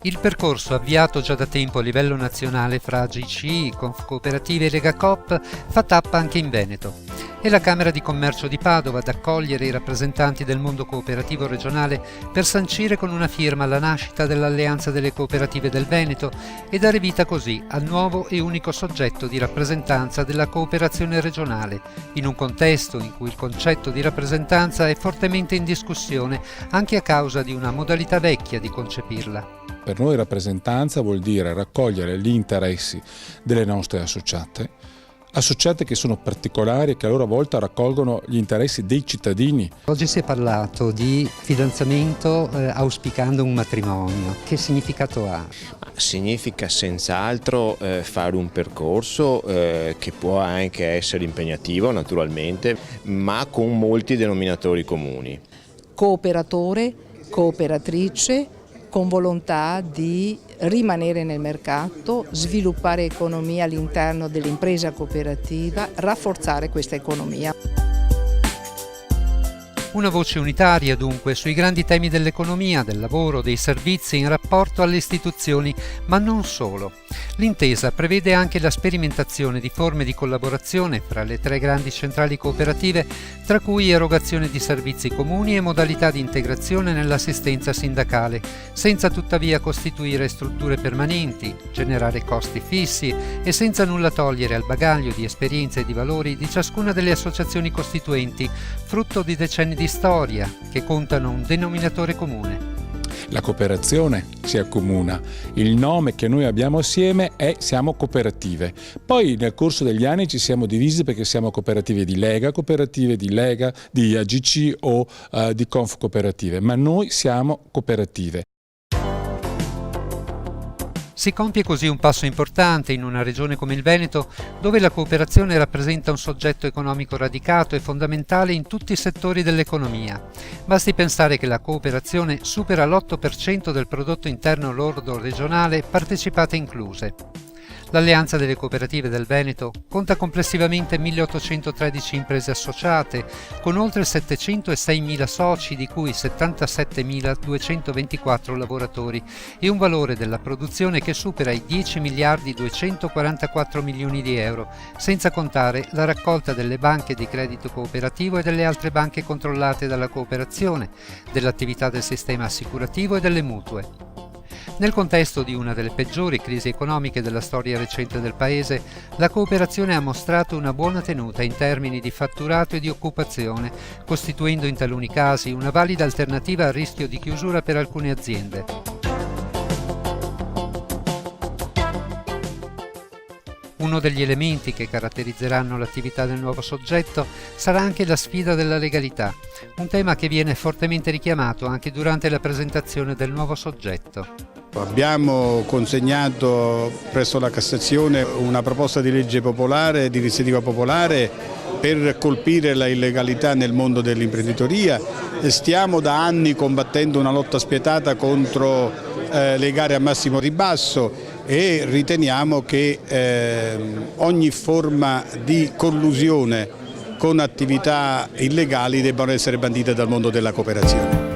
Il percorso avviato già da tempo a livello nazionale fra AGCI, Confcooperative e Legacoop fa tappa anche in Veneto. È la Camera di Commercio di Padova ad accogliere i rappresentanti del mondo cooperativo regionale per sancire con una firma la nascita dell'Alleanza delle Cooperative del Veneto e dare vita così al nuovo e unico soggetto di rappresentanza della cooperazione regionale, in un contesto in cui il concetto di rappresentanza è fortemente in discussione anche a causa di una modalità vecchia di concepirla. Per noi rappresentanza vuol dire raccogliere gli interessi delle nostre associate che sono particolari e che a loro volta raccolgono gli interessi dei cittadini. Oggi si è parlato di fidanzamento auspicando un matrimonio. Che significato ha? Significa senz'altro fare un percorso che può anche essere impegnativo naturalmente, ma con molti denominatori comuni. Cooperatore, cooperatrice, con volontà di rimanere nel mercato, sviluppare economia all'interno dell'impresa cooperativa, rafforzare questa economia. Una voce unitaria dunque sui grandi temi dell'economia, del lavoro, dei servizi in rapporto alle istituzioni, ma non solo. L'intesa prevede anche la sperimentazione di forme di collaborazione fra le tre grandi centrali cooperative, tra cui erogazione di servizi comuni e modalità di integrazione nell'assistenza sindacale, senza tuttavia costituire strutture permanenti, generare costi fissi e senza nulla togliere al bagaglio di esperienze e di valori di ciascuna delle associazioni costituenti, frutto di decenni di storia che contano un denominatore comune. La cooperazione si accomuna, il nome che noi abbiamo assieme è Siamo Cooperative. Poi nel corso degli anni ci siamo divisi perché siamo cooperative di Lega, cooperative di Lega, di AGC o di Confcooperative, ma noi siamo cooperative. Si compie così un passo importante in una regione come il Veneto, dove la cooperazione rappresenta un soggetto economico radicato e fondamentale in tutti i settori dell'economia. Basti pensare che la cooperazione supera l'8% del prodotto interno lordo regionale, partecipate incluse. L'Alleanza delle Cooperative del Veneto conta complessivamente 1.813 imprese associate, con oltre 706.000 soci, di cui 77.224 lavoratori, e un valore della produzione che supera i 10 miliardi 244 milioni di euro, senza contare la raccolta delle banche di credito cooperativo e delle altre banche controllate dalla cooperazione, dell'attività del sistema assicurativo e delle mutue. Nel contesto di una delle peggiori crisi economiche della storia recente del Paese, la cooperazione ha mostrato una buona tenuta in termini di fatturato e di occupazione, costituendo in taluni casi una valida alternativa al rischio di chiusura per alcune aziende. Uno degli elementi che caratterizzeranno l'attività del nuovo soggetto sarà anche la sfida della legalità, un tema che viene fortemente richiamato anche durante la presentazione del nuovo soggetto. Abbiamo consegnato presso la Cassazione una proposta di legge popolare, di iniziativa popolare, per colpire la illegalità nel mondo dell'imprenditoria. Stiamo da anni combattendo una lotta spietata contro le gare a massimo ribasso e riteniamo che ogni forma di collusione con attività illegali debbano essere bandite dal mondo della cooperazione.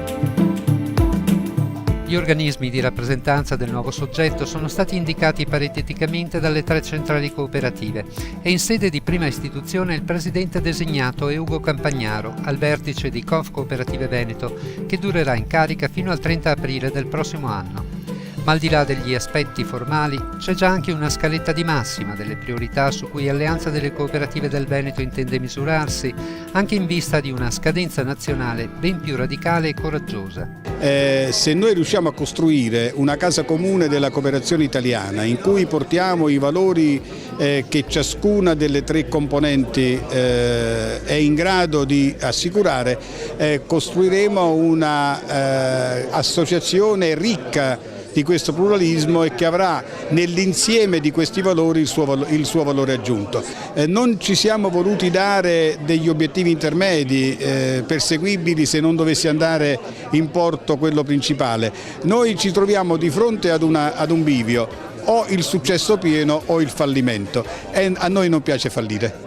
Gli organismi di rappresentanza del nuovo soggetto sono stati indicati pariteticamente dalle tre centrali cooperative e in sede di prima istituzione il presidente designato è Ugo Campagnaro, al vertice di Confcooperative Veneto, che durerà in carica fino al 30 aprile del prossimo anno. Ma al di là degli aspetti formali c'è già anche una scaletta di massima delle priorità su cui Alleanza delle Cooperative del Veneto intende misurarsi, anche in vista di una scadenza nazionale ben più radicale e coraggiosa. Se noi riusciamo a costruire una casa comune della cooperazione italiana in cui portiamo i valori che ciascuna delle tre componenti è in grado di assicurare, costruiremo una associazione ricca di questo pluralismo e che avrà nell'insieme di questi valori il suo valore aggiunto. Non ci siamo voluti dare degli obiettivi intermedi perseguibili se non dovesse andare in porto quello principale. Noi ci troviamo di fronte ad un bivio, o il successo pieno o il fallimento, e a noi non piace fallire.